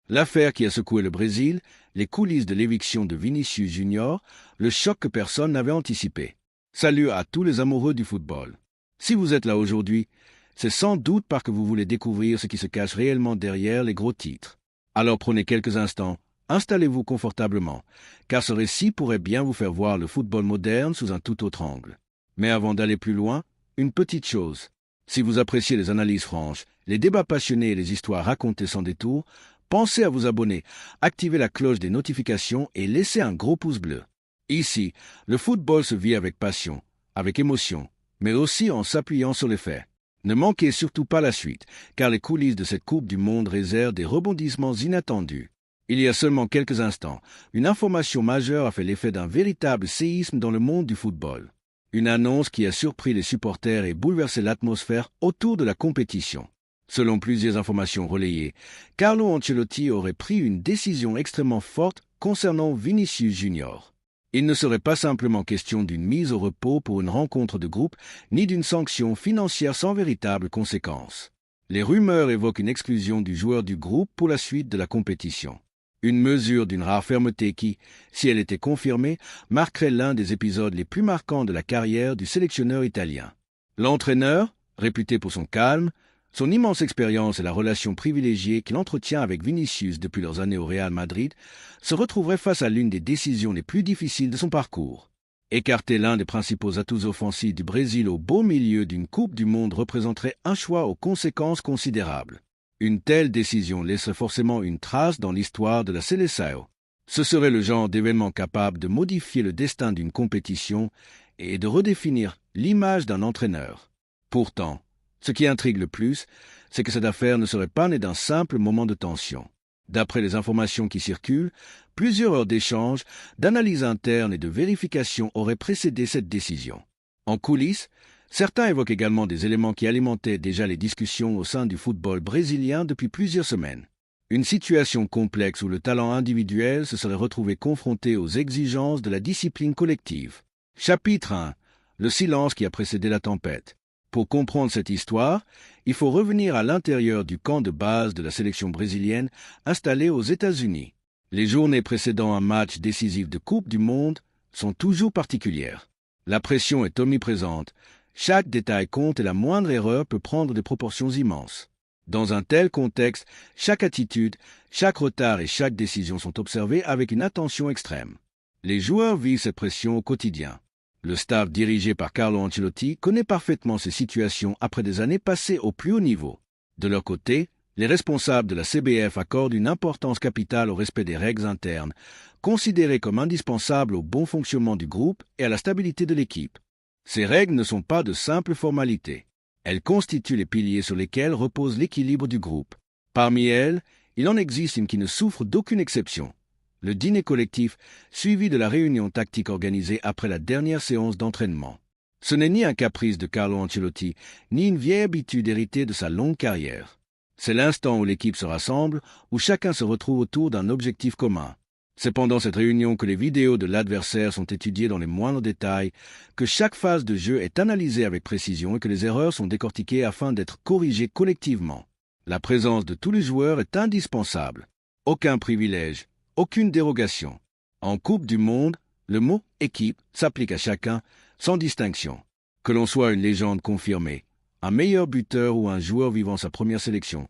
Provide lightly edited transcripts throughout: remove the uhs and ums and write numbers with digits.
L'affaire qui a secoué le Brésil, les coulisses de l'éviction de Vinicius Junior, le choc que personne n'avait anticipé. Salut à tous les amoureux du football. Si vous êtes là aujourd'hui, c'est sans doute parce que vous voulez découvrir ce qui se cache réellement derrière les gros titres. Alors prenez quelques instants, installez-vous confortablement, car ce récit pourrait bien vous faire voir le football moderne sous un tout autre angle. Mais avant d'aller plus loin, une petite chose. Si vous appréciez les analyses franches, les débats passionnés et les histoires racontées sans détour, pensez à vous abonner, activer la cloche des notifications et laisser un gros pouce bleu. Ici, le football se vit avec passion, avec émotion, mais aussi en s'appuyant sur les faits. Ne manquez surtout pas la suite, car les coulisses de cette Coupe du Monde réservent des rebondissements inattendus. Il y a seulement quelques instants, une information majeure a fait l'effet d'un véritable séisme dans le monde du football. Une annonce qui a surpris les supporters et bouleversé l'atmosphère autour de la compétition. Selon plusieurs informations relayées, Carlo Ancelotti aurait pris une décision extrêmement forte concernant Vinicius Junior. Il ne serait pas simplement question d'une mise au repos pour une rencontre de groupe, ni d'une sanction financière sans véritable conséquence. Les rumeurs évoquent une exclusion du joueur du groupe pour la suite de la compétition. Une mesure d'une rare fermeté qui, si elle était confirmée, marquerait l'un des épisodes les plus marquants de la carrière du sélectionneur italien. L'entraîneur, réputé pour son calme, son immense expérience et la relation privilégiée qu'il entretient avec Vinicius depuis leurs années au Real Madrid, se retrouverait face à l'une des décisions les plus difficiles de son parcours. Écarter l'un des principaux atouts offensifs du Brésil au beau milieu d'une Coupe du Monde représenterait un choix aux conséquences considérables. Une telle décision laisserait forcément une trace dans l'histoire de la Seleção. Ce serait le genre d'événement capable de modifier le destin d'une compétition et de redéfinir l'image d'un entraîneur. Pourtant, ce qui intrigue le plus, c'est que cette affaire ne serait pas née d'un simple moment de tension. D'après les informations qui circulent, plusieurs heures d'échanges, d'analyses internes et de vérifications auraient précédé cette décision. En coulisses, certains évoquent également des éléments qui alimentaient déjà les discussions au sein du football brésilien depuis plusieurs semaines. Une situation complexe où le talent individuel se serait retrouvé confronté aux exigences de la discipline collective. Chapitre 1. Le silence qui a précédé la tempête. Pour comprendre cette histoire, il faut revenir à l'intérieur du camp de base de la sélection brésilienne installé aux États-Unis. Les journées précédant un match décisif de Coupe du Monde sont toujours particulières. La pression est omniprésente. Chaque détail compte et la moindre erreur peut prendre des proportions immenses. Dans un tel contexte, chaque attitude, chaque retard et chaque décision sont observés avec une attention extrême. Les joueurs vivent cette pression au quotidien. Le staff dirigé par Carlo Ancelotti connaît parfaitement ces situations après des années passées au plus haut niveau. De leur côté, les responsables de la CBF accordent une importance capitale au respect des règles internes, considérées comme indispensables au bon fonctionnement du groupe et à la stabilité de l'équipe. Ces règles ne sont pas de simples formalités. Elles constituent les piliers sur lesquels repose l'équilibre du groupe. Parmi elles, il en existe une qui ne souffre d'aucune exception. Le dîner collectif, suivi de la réunion tactique organisée après la dernière séance d'entraînement. Ce n'est ni un caprice de Carlo Ancelotti, ni une vieille habitude héritée de sa longue carrière. C'est l'instant où l'équipe se rassemble, où chacun se retrouve autour d'un objectif commun. C'est pendant cette réunion que les vidéos de l'adversaire sont étudiées dans les moindres détails, que chaque phase de jeu est analysée avec précision et que les erreurs sont décortiquées afin d'être corrigées collectivement. La présence de tous les joueurs est indispensable. Aucun privilège. Aucune dérogation. En Coupe du Monde, le mot « équipe » s'applique à chacun, sans distinction. Que l'on soit une légende confirmée, un meilleur buteur ou un joueur vivant sa première sélection,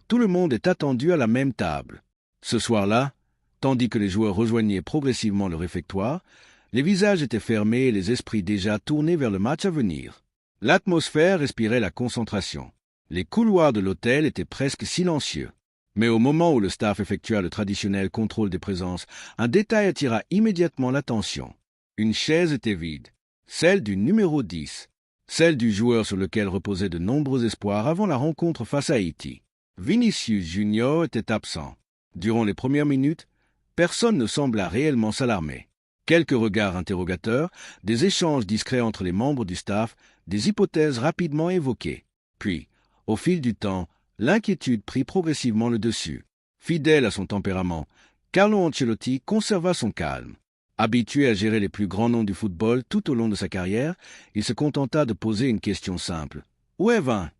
tout le monde est attendu à la même table. Ce soir-là, tandis que les joueurs rejoignaient progressivement le réfectoire, les visages étaient fermés et les esprits déjà tournés vers le match à venir. L'atmosphère respirait la concentration. Les couloirs de l'hôtel étaient presque silencieux. Mais au moment où le staff effectua le traditionnel contrôle des présences, un détail attira immédiatement l'attention. Une chaise était vide, celle du numéro 10, celle du joueur sur lequel reposaient de nombreux espoirs avant la rencontre face à Haïti. Vinicius Junior était absent. Durant les premières minutes, personne ne sembla réellement s'alarmer. Quelques regards interrogateurs, des échanges discrets entre les membres du staff, des hypothèses rapidement évoquées. Puis, au fil du temps, l'inquiétude prit progressivement le dessus. Fidèle à son tempérament, Carlo Ancelotti conserva son calme. Habitué à gérer les plus grands noms du football tout au long de sa carrière, il se contenta de poser une question simple. « Où est Vin ?»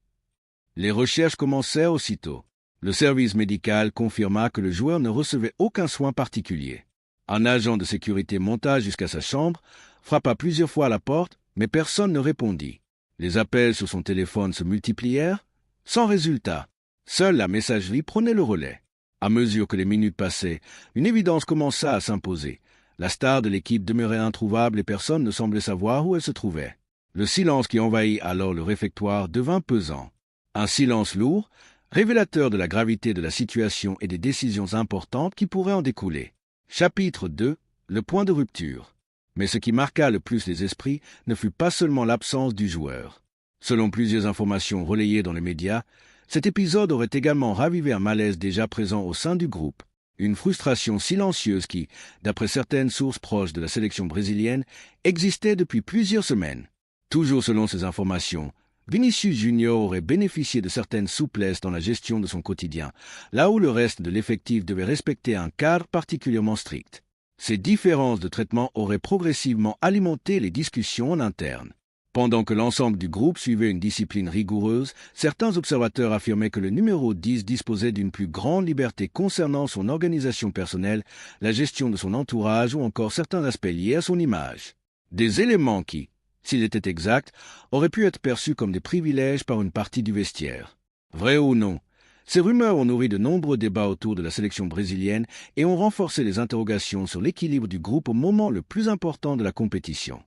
Les recherches commencèrent aussitôt. Le service médical confirma que le joueur ne recevait aucun soin particulier. Un agent de sécurité monta jusqu'à sa chambre, frappa plusieurs fois à la porte, mais personne ne répondit. Les appels sur son téléphone se multiplièrent, sans résultat. Seule la messagerie prenait le relais. À mesure que les minutes passaient, une évidence commença à s'imposer. La star de l'équipe demeurait introuvable et personne ne semblait savoir où elle se trouvait. Le silence qui envahit alors le réfectoire devint pesant. Un silence lourd, révélateur de la gravité de la situation et des décisions importantes qui pourraient en découler. Chapitre 2. Le point de rupture. Mais ce qui marqua le plus les esprits ne fut pas seulement l'absence du joueur. Selon plusieurs informations relayées dans les médias, cet épisode aurait également ravivé un malaise déjà présent au sein du groupe. Une frustration silencieuse qui, d'après certaines sources proches de la sélection brésilienne, existait depuis plusieurs semaines. Toujours selon ces informations, Vinicius Junior aurait bénéficié de certaines souplesses dans la gestion de son quotidien, là où le reste de l'effectif devait respecter un cadre particulièrement strict. Ces différences de traitement auraient progressivement alimenté les discussions en interne. Pendant que l'ensemble du groupe suivait une discipline rigoureuse, certains observateurs affirmaient que le numéro 10 disposait d'une plus grande liberté concernant son organisation personnelle, la gestion de son entourage ou encore certains aspects liés à son image. Des éléments qui, s'il était exact, auraient pu être perçus comme des privilèges par une partie du vestiaire. Vrai ou non, ces rumeurs ont nourri de nombreux débats autour de la sélection brésilienne et ont renforcé les interrogations sur l'équilibre du groupe au moment le plus important de la compétition.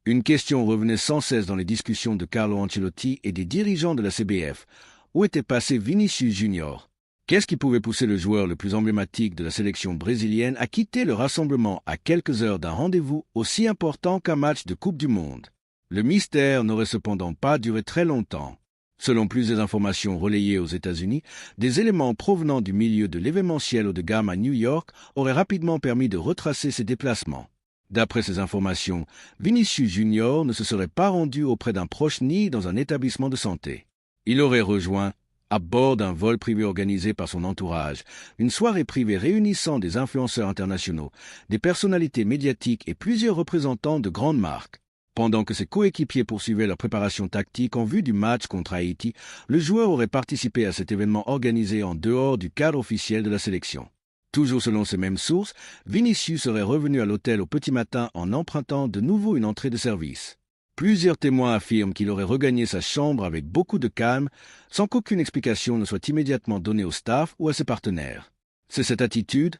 Une question revenait sans cesse dans les discussions de Carlo Ancelotti et des dirigeants de la CBF. Où était passé Vinicius Junior? Qu'est-ce qui pouvait pousser le joueur le plus emblématique de la sélection brésilienne à quitter le rassemblement à quelques heures d'un rendez-vous aussi important qu'un match de Coupe du Monde? Le mystère n'aurait cependant pas duré très longtemps. Selon plusieurs informations relayées aux États-Unis, des éléments provenant du milieu de l'événementiel haut de gamme à New York auraient rapidement permis de retracer ses déplacements. D'après ces informations, Vinicius Junior ne se serait pas rendu auprès d'un proche ni dans un établissement de santé. Il aurait rejoint, à bord d'un vol privé organisé par son entourage, une soirée privée réunissant des influenceurs internationaux, des personnalités médiatiques et plusieurs représentants de grandes marques. Pendant que ses coéquipiers poursuivaient leur préparation tactique en vue du match contre Haïti, le joueur aurait participé à cet événement organisé en dehors du cadre officiel de la sélection. Toujours selon ces mêmes sources, Vinicius serait revenu à l'hôtel au petit matin en empruntant de nouveau une entrée de service. Plusieurs témoins affirment qu'il aurait regagné sa chambre avec beaucoup de calme, sans qu'aucune explication ne soit immédiatement donnée au staff ou à ses partenaires. C'est cette attitude,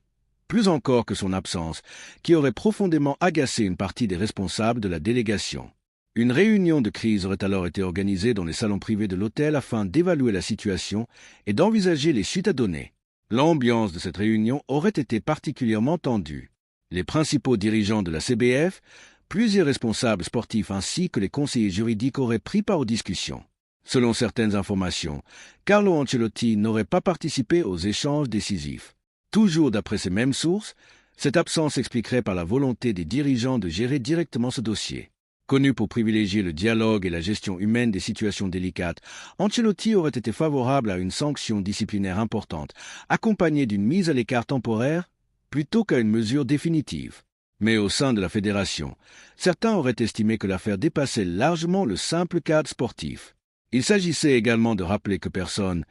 plus encore que son absence, qui aurait profondément agacé une partie des responsables de la délégation. Une réunion de crise aurait alors été organisée dans les salons privés de l'hôtel afin d'évaluer la situation et d'envisager les suites à donner. L'ambiance de cette réunion aurait été particulièrement tendue. Les principaux dirigeants de la CBF, plusieurs responsables sportifs ainsi que les conseillers juridiques auraient pris part aux discussions. Selon certaines informations, Carlo Ancelotti n'aurait pas participé aux échanges décisifs. Toujours d'après ces mêmes sources, cette absence s'expliquerait par la volonté des dirigeants de gérer directement ce dossier. Connu pour privilégier le dialogue et la gestion humaine des situations délicates, Ancelotti aurait été favorable à une sanction disciplinaire importante, accompagnée d'une mise à l'écart temporaire, plutôt qu'à une mesure définitive. Mais au sein de la fédération, certains auraient estimé que l'affaire dépassait largement le simple cadre sportif. Il s'agissait également de rappeler que personne,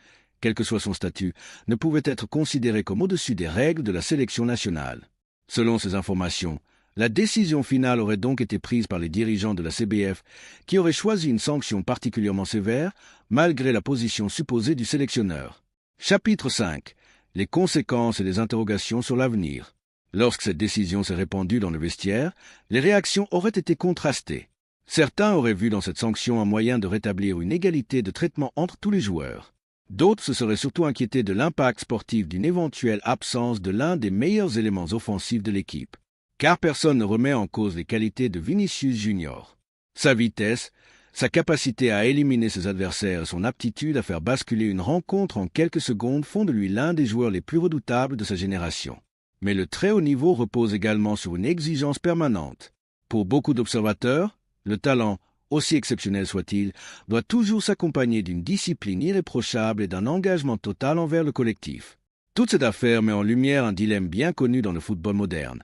quel que soit son statut, ne pouvait être considéré comme au-dessus des règles de la sélection nationale. Selon ces informations, la décision finale aurait donc été prise par les dirigeants de la CBF, qui auraient choisi une sanction particulièrement sévère, malgré la position supposée du sélectionneur. Chapitre 5. Les conséquences et les interrogations sur l'avenir. Lorsque cette décision s'est répandue dans le vestiaire, les réactions auraient été contrastées. Certains auraient vu dans cette sanction un moyen de rétablir une égalité de traitement entre tous les joueurs. D'autres se seraient surtout inquiétés de l'impact sportif d'une éventuelle absence de l'un des meilleurs éléments offensifs de l'équipe. Car personne ne remet en cause les qualités de Vinicius Junior. Sa vitesse, sa capacité à éliminer ses adversaires et son aptitude à faire basculer une rencontre en quelques secondes font de lui l'un des joueurs les plus redoutables de sa génération. Mais le très haut niveau repose également sur une exigence permanente. Pour beaucoup d'observateurs, le talent, aussi exceptionnel soit-il, doit toujours s'accompagner d'une discipline irréprochable et d'un engagement total envers le collectif. Toute cette affaire met en lumière un dilemme bien connu dans le football moderne.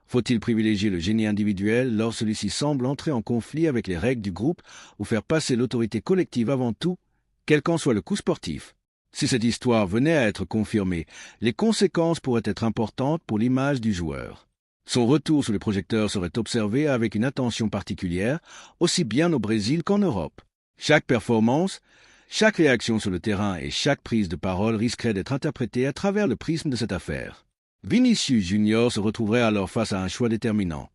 Faut-il privilégier le génie individuel lorsque celui-ci semble entrer en conflit avec les règles du groupe ou faire passer l'autorité collective avant tout, quel qu'en soit le coût sportif? Si cette histoire venait à être confirmée, les conséquences pourraient être importantes pour l'image du joueur. Son retour sous les projecteurs serait observé avec une attention particulière, aussi bien au Brésil qu'en Europe. Chaque performance, chaque réaction sur le terrain et chaque prise de parole risquerait d'être interprétée à travers le prisme de cette affaire. Vinicius Junior se retrouverait alors face à un choix déterminant.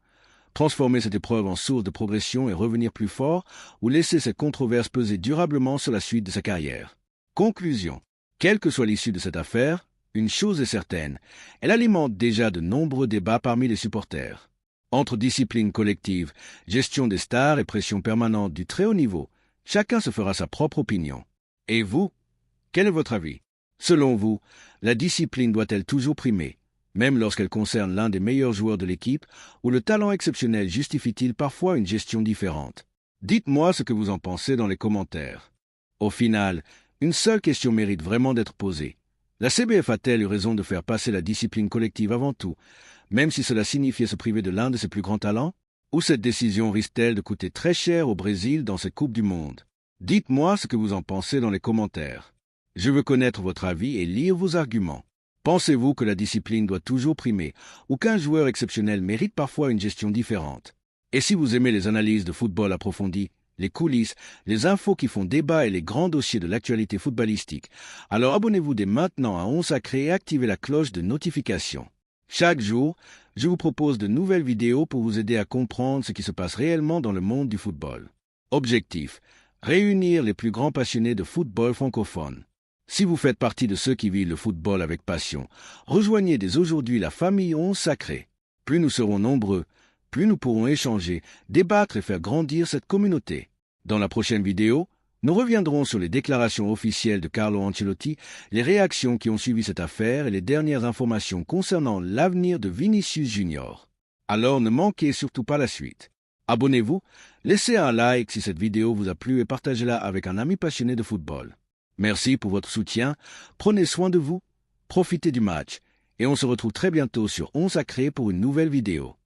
Transformer cette épreuve en source de progression et revenir plus fort, ou laisser cette controverse peser durablement sur la suite de sa carrière. Conclusion. Quelle que soit l'issue de cette affaire, une chose est certaine, elle alimente déjà de nombreux débats parmi les supporters. Entre discipline collective, gestion des stars et pression permanente du très haut niveau, chacun se fera sa propre opinion. Et vous, quel est votre avis? Selon vous, la discipline doit-elle toujours primer, même lorsqu'elle concerne l'un des meilleurs joueurs de l'équipe, ou le talent exceptionnel justifie-t-il parfois une gestion différente? Dites-moi ce que vous en pensez dans les commentaires. Au final, une seule question mérite vraiment d'être posée. La CBF a-t-elle eu raison de faire passer la discipline collective avant tout, même si cela signifiait se priver de l'un de ses plus grands talents? Ou cette décision risque-t-elle de coûter très cher au Brésil dans cette Coupe du Monde? Dites-moi ce que vous en pensez dans les commentaires. Je veux connaître votre avis et lire vos arguments. Pensez-vous que la discipline doit toujours primer, ou qu'un joueur exceptionnel mérite parfois une gestion différente? Et si vous aimez les analyses de football approfondies, les coulisses, les infos qui font débat et les grands dossiers de l'actualité footballistique, alors abonnez-vous dès maintenant à On Sacré et activez la cloche de notification. Chaque jour, je vous propose de nouvelles vidéos pour vous aider à comprendre ce qui se passe réellement dans le monde du football. Objectif: réunir les plus grands passionnés de football francophone. Si vous faites partie de ceux qui vivent le football avec passion, rejoignez dès aujourd'hui la famille On Sacré. Plus nous serons nombreux, plus nous pourrons échanger, débattre et faire grandir cette communauté. Dans la prochaine vidéo, nous reviendrons sur les déclarations officielles de Carlo Ancelotti, les réactions qui ont suivi cette affaire et les dernières informations concernant l'avenir de Vinicius Junior. Alors ne manquez surtout pas la suite. Abonnez-vous, laissez un like si cette vidéo vous a plu et partagez-la avec un ami passionné de football. Merci pour votre soutien, prenez soin de vous, profitez du match et on se retrouve très bientôt sur On Sacré pour une nouvelle vidéo.